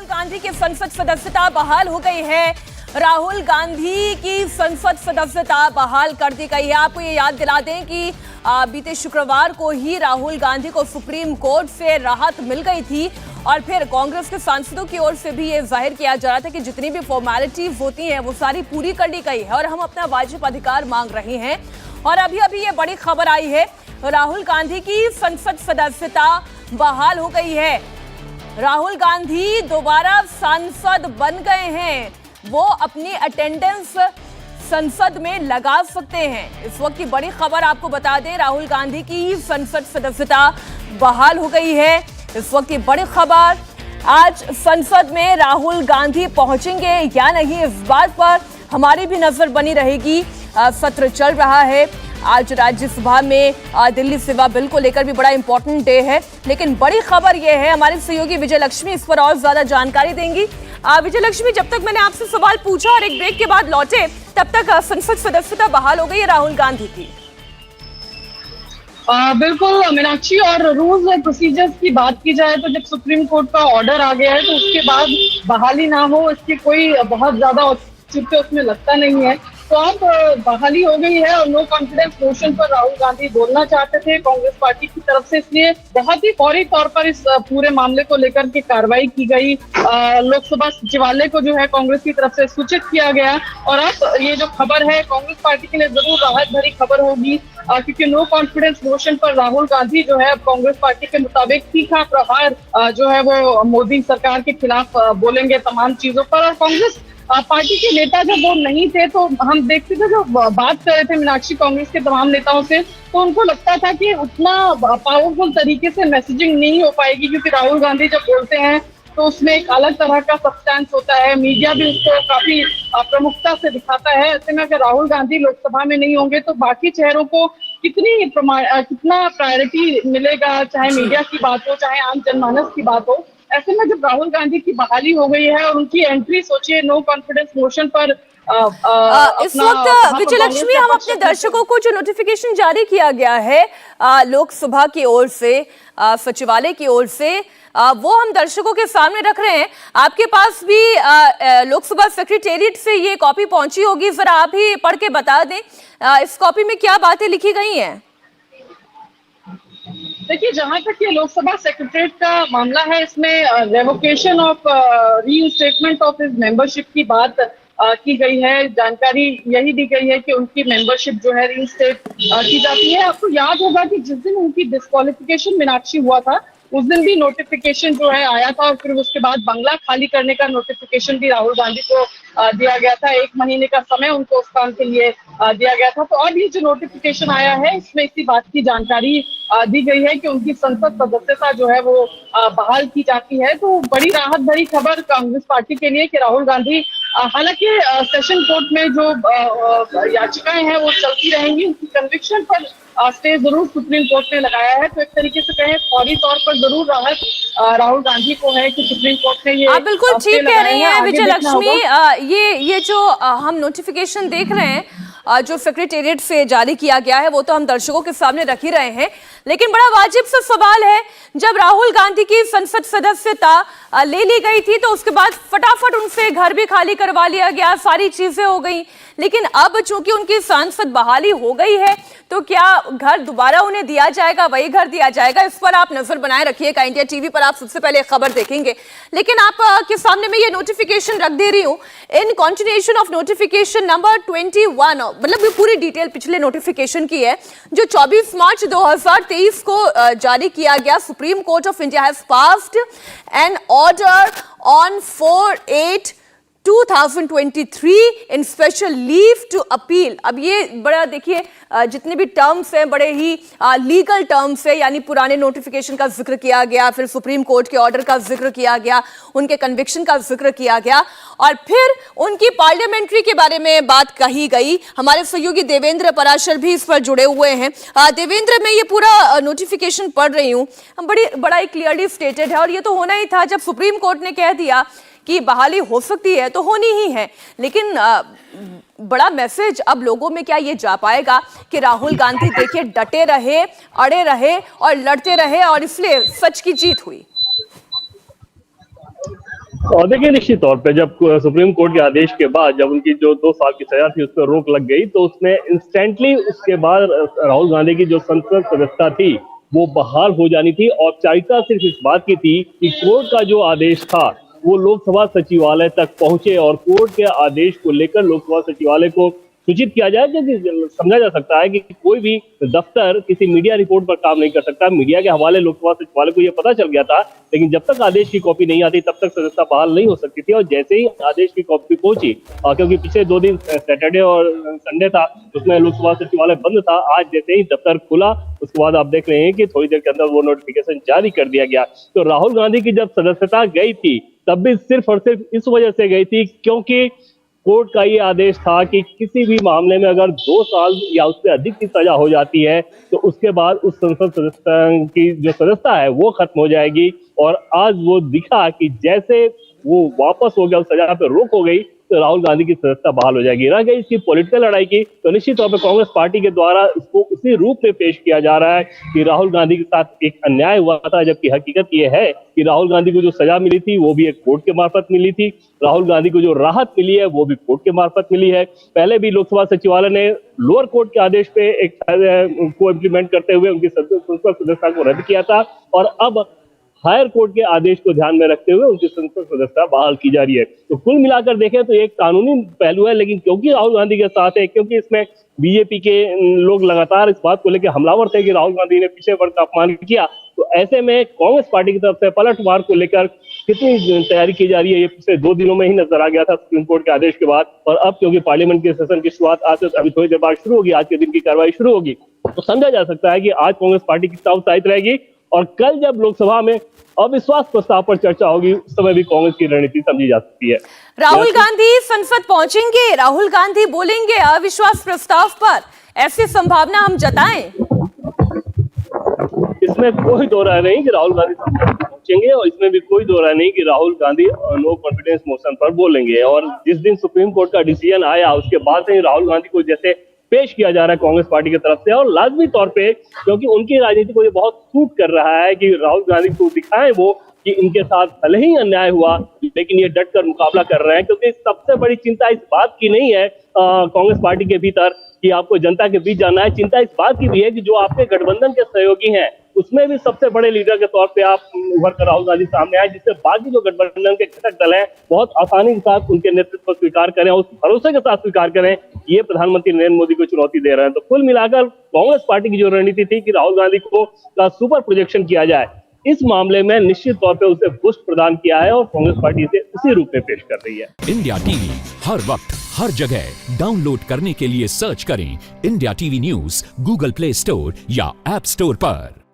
गांधी की संसद सदस्यता बहाल हो गई है। राहुल गांधी की संसद सदस्यता बहाल कर दी गई है। आपको ये याद दिला दें कि बीते शुक्रवार को ही राहुल गांधी को सुप्रीम कोर्ट से राहत मिल गई थी और फिर कांग्रेस के सांसदों की ओर से भी ये जाहिर किया जा रहा था कि जितनी भी फॉर्मेलिटीज होती हैं वो सारी पूरी कर ली गई है और हम अपना वाजिब अधिकार मांग रहे हैं। और अभी अभी ये बड़ी खबर आई है, राहुल गांधी की संसद सदस्यता बहाल हो गई है। राहुल गांधी दोबारा सांसद बन गए हैं। वो अपनी अटेंडेंस संसद में लगा सकते हैं। इस वक्त की बड़ी खबर आपको बता दें, राहुल गांधी की संसद सदस्यता बहाल हो गई है। इस वक्त की बड़ी खबर, आज संसद में राहुल गांधी पहुंचेंगे या नहीं, इस बात पर हमारी भी नजर बनी रहेगी। सत्र चल रहा है। आज राज्यसभा में दिल्ली सेवा बिल को लेकर भी बड़ा इंपॉर्टेंट डे है, लेकिन बड़ी खबर यह है, हमारे सहयोगी विजय लक्ष्मी इस पर और ज्यादा जानकारी देंगी। विजय लक्ष्मी, जब तक मैंने आपसे सवाल पूछा और एक ब्रेक के बाद लौटे, तब तक संसद सदस्यता बहाल हो गई है राहुल गांधी की। बिल्कुल मीनाक्षी, और रूल्स और प्रोसीजर्स की बात की जाए तो जब सुप्रीम कोर्ट का ऑर्डर आ गया है तो उसके बाद बहाली ना हो, इसकी कोई बहुत ज्यादा औचित्य उसमें लगता नहीं है। तो अब बहाली हो गई है और नो कॉन्फिडेंस मोशन पर राहुल गांधी बोलना चाहते थे कांग्रेस पार्टी की तरफ से, इसलिए बहुत ही फौरी तौर पर इस पूरे मामले को लेकर के कार्रवाई की गई। लोकसभा सचिवालय को जो है कांग्रेस की तरफ से सूचित किया गया और अब ये जो खबर है कांग्रेस पार्टी के लिए जरूर राहत भरी खबर होगी, क्योंकि नो कॉन्फिडेंस मोशन पर राहुल गांधी जो है कांग्रेस पार्टी के मुताबिक तीखा प्रहार जो है वो मोदी सरकार के खिलाफ बोलेंगे तमाम चीजों पर। और कांग्रेस पार्टी के नेता जब वो नहीं थे तो हम देखते थे, जो बात कर रहे थे मीनाक्षी कांग्रेस के तमाम नेताओं से, तो उनको लगता था कि उतना पावरफुल तरीके से मैसेजिंग नहीं हो पाएगी, क्योंकि राहुल गांधी जब बोलते हैं तो उसमें एक अलग तरह का सब्सटेंस होता है, मीडिया भी उसको काफी प्रमुखता से दिखाता है। ऐसे में अगर राहुल गांधी लोकसभा में नहीं होंगे तो बाकी चेहरों को कितना प्रायोरिटी मिलेगा, चाहे मीडिया की बात हो चाहे आम जनमानस की बात हो। ऐसे में जब राहुल गांधी की बहाली हो गई है और उनकी एंट्री, सोचिए नो कॉन्फिडेंस मोशन पर इस वक्त विजय लक्ष्मी, हम अपने दर्शकों को जो नोटिफिकेशन जारी किया गया है लोकसभा की ओर से, सचिवालय की ओर से, वो हम दर्शकों के सामने रख रहे हैं। आपके पास भी लोकसभा सेक्रेटेरिएट से ये कॉपी पहुंची होगी, जरा आप ही पढ़ के बता दें इस कॉपी में क्या बातें लिखी गई हैं। देखिए, जहां तक ये लोकसभा सेक्रेटरीट का मामला है, इसमें revocation of reinstatement of his membership की बात की गई है। जानकारी यही दी गई है कि उनकी मेंबरशिप जो है रीइंस्टेट की जाती है। आपको याद होगा कि जिस दिन उनकी डिस्क्वालिफिकेशन मीनाक्षी हुआ था, उस दिन भी नोटिफिकेशन जो है आया था और फिर उसके बाद बंगला खाली करने का नोटिफिकेशन भी राहुल गांधी को दिया गया था। 1 महीने का समय उनको उस काम के लिए दिया गया था। तो अब ये जो नोटिफिकेशन आया है, इसमें इसी बात की जानकारी दी गई है कि उनकी संसद सदस्यता जो है वो बहाल की जाती है। तो बड़ी राहत भरी खबर कांग्रेस पार्टी के लिए कि राहुल गांधी, हालांकि सेशन कोर्ट में जो याचिकाएं हैं वो चलती रहेंगी, उनकी कन्विक्शन पर स्टे जरूर सुप्रीम कोर्ट ने लगाया है। तो एक तरीके से कहें फौरी तौर पर जरूर राहत राहुल गांधी को है कि सुप्रीम कोर्ट ने ये आप बिल्कुल ठीक कह रही हैं विजय लक्ष्मी। ये जो हम नोटिफिकेशन देख रहे हैं जो सेक्रेटेरिएट से जारी किया गया है, वो तो हम दर्शकों के सामने रख ही रहे हैं, लेकिन बड़ा वाजिब सा सवाल है, जब राहुल गांधी की संसद सदस्यता ले ली गई थी तो उसके बाद फटाफट उनसे घर भी खाली करवा लिया गया, सारी चीजें हो गई, लेकिन अब चूंकि उनकी सांसद बहाली हो गई है तो क्या घर दोबारा उन्हें दिया जाएगा, वही घर दिया जाएगा? इस पर आप नजर बनाए रखिएगा। इंडिया टीवी पर आप सबसे पहले खबर देखेंगे, लेकिन आप के सामने मैं ये नोटिफिकेशन रख दे रही हूँ। In continuation of notification number 21, मतलब ये पूरी डिटेल पिछले नोटिफिकेशन की है जो 24 मार्च 2023 को जारी किया गया। Supreme Court of India has passed an order on 4/8/2023 in special leave to appeal. अब ये बड़ा देखिए, जितने भी टर्म्स हैं बड़े ही लीगल टर्म्स है, यानी पुराने नोटिफिकेशन का जिक्र किया गया, फिर सुप्रीम कोर्ट के ऑर्डर का जिक्र किया गया, उनके कन्विक्शन का जिक्र किया गया और फिर उनकी पार्लियामेंट्री के बारे में बात कही गई। हमारे सहयोगी देवेंद्र पराशर भी इस पर जुड़े हुए हैं। देवेंद्र, मैं ये पूरा नोटिफिकेशन पढ़ रही हूँ, बड़ा ही क्लियरली स्टेटेड है और ये तो होना ही था। जब सुप्रीम कोर्ट ने कह दिया कि बहाली हो सकती है तो होनी ही है, लेकिन बड़ा मैसेज अब लोगों में क्या ये जा पाएगा कि राहुल गांधी देखिए डटे रहे, अड़े रहे और लड़ते रहे और इसलिए सच की जीत हुई? और देखिए, निश्चित तौर पे जब सुप्रीम कोर्ट के आदेश के बाद जब उनकी जो 2 साल की सजा थी उस पर रोक लग गई, तो उसमें इंस्टेंटली उसके बाद राहुल गांधी की जो संसद सदस्यता थी वो बहाल हो जानी थी। औपचारिकता सिर्फ इस बात की थी कि कोर्ट का जो आदेश था वो लोकसभा सचिवालय तक पहुंचे और कोर्ट के आदेश को लेकर लोकसभा सचिवालय को सूचित किया जाए, क्योंकि समझा जा सकता है कि कोई भी दफ्तर किसी मीडिया रिपोर्ट पर काम नहीं कर सकता। मीडिया के हवाले लोकसभा सचिवालय को यह पता चल गया था, लेकिन जब तक आदेश की कॉपी नहीं आती तब तक सदस्यता बहाल नहीं हो सकती थी। और जैसे ही आदेश की कॉपी पहुंची, क्योंकि पिछले 2 दिन सैटरडे और संडे था, उसमें लोकसभा सचिवालय बंद था, आज जैसे ही दफ्तर खुला उसके बाद आप देख रहे हैं कि थोड़ी देर के अंदर वो नोटिफिकेशन जारी कर दिया गया। तो राहुल गांधी की जब सदस्यता गई थी तब भी सिर्फ और सिर्फ इस वजह से गई थी क्योंकि कोर्ट का ये आदेश था कि किसी भी मामले में अगर 2 साल या उससे अधिक की सजा हो जाती है तो उसके बाद उस संसद सदस्य की जो सदस्यता है वो खत्म हो जाएगी। और आज वो दिखा कि जैसे वो वापस हो गया, उस सजा पे रोक हो गई, तो राहुल गांधी की सदस्यता बहाल हो जाएगी। रह गई इसकी पॉलिटिकल लड़ाई की, तो निश्चित तौर पर कांग्रेस पार्टी के द्वारा इसको उसी रूप में पेश किया जा रहा है कि राहुल गांधी के साथ एक अन्याय हुआ था, जबकि हकीकत ये है कि राहुल गांधी को जो सजा मिली थी वो भी एक कोर्ट के मार्फत मिली थी। राहुल गांधी को जो राहत मिली है वो भी कोर्ट के मार्फत मिली है। पहले भी लोकसभा सचिवालय ने लोअर कोर्ट के आदेश पे एक को इम्प्लीमेंट करते हुए उनकी संसद सदस्यता को रद्द किया था, और अब हायर कोर्ट के आदेश को ध्यान में रखते हुए उनकी संसद सदस्यता बहाल की जा रही है। तो कुल मिलाकर देखें तो एक कानूनी पहलू है, लेकिन क्योंकि राहुल गांधी के साथ है, क्योंकि इसमें बीजेपी के लोग लगातार इस बात को लेकर हमलावर थे कि राहुल गांधी ने पिछड़े वर्ग का अपमान किया, तो ऐसे में कांग्रेस पार्टी की तरफ से पलटवार को लेकर कितनी तैयारी की जा रही है ये पिछले 2 दिनों में ही नजर आ गया था सुप्रीम कोर्ट के आदेश के बाद। और अब क्योंकि पार्लियामेंट के सेशन की शुरुआत आज से अभी थोड़ी देर बाद शुरू होगी, आज के दिन की कार्रवाई शुरू होगी, तो समझा जा सकता है कि आज कांग्रेस पार्टी कितना उत्साहित रहेगी। और कल जब लोकसभा में अविश्वास प्रस्ताव पर चर्चा होगी उस समय भी कांग्रेस की रणनीति समझी जा सकती है। राहुल गांधी संसद पहुंचेंगे, राहुल गांधी बोलेंगे अविश्वास प्रस्ताव पर, ऐसी संभावना हम जताएं? इसमें कोई दो राय नहीं कि राहुल गांधी संसद पहुंचेंगे, और इसमें भी कोई दो राय नहीं कि Rahul Gandhi no confidence motion पर बोलेंगे। और जिस दिन सुप्रीम कोर्ट का डिसीजन आया उसके बाद से राहुल गांधी को जैसे पेश किया जा रहा है कांग्रेस पार्टी की तरफ से, और लाजमी तौर पे क्योंकि उनकी राजनीति को ये बहुत सूट कर रहा है कि राहुल गांधी को दिखाएं वो कि इनके साथ भले ही अन्याय हुआ लेकिन ये डट कर मुकाबला कर रहे हैं। क्योंकि सबसे बड़ी चिंता इस बात की नहीं है कांग्रेस पार्टी के भीतर कि आपको जनता के बीच जाना है, चिंता इस बात की भी है कि जो आपके गठबंधन के सहयोगी हैं उसमें भी सबसे बड़े लीडर के तौर पे आप उभर कर राहुल गांधी सामने आए, जिससे बाकी जो गठबंधन के घटक दल हैं बहुत आसानी के साथ उनके नेतृत्व को स्वीकार करें, उस भरोसे के साथ स्वीकार करें ये प्रधानमंत्री नरेंद्र मोदी को चुनौती दे रहे हैं। तो कुल मिलाकर कांग्रेस पार्टी की जो रणनीति थी कि राहुल गांधी को का सुपर प्रोजेक्शन किया जाए, इस मामले में निश्चित तौर पे उसे बूस्ट प्रदान किया है और कांग्रेस पार्टी इसे उसी रूप में पेश कर रही है। इंडिया टीवी हर वक्त हर जगह डाउनलोड करने के लिए सर्च करें India TV news Google play store या ऐप स्टोर पर।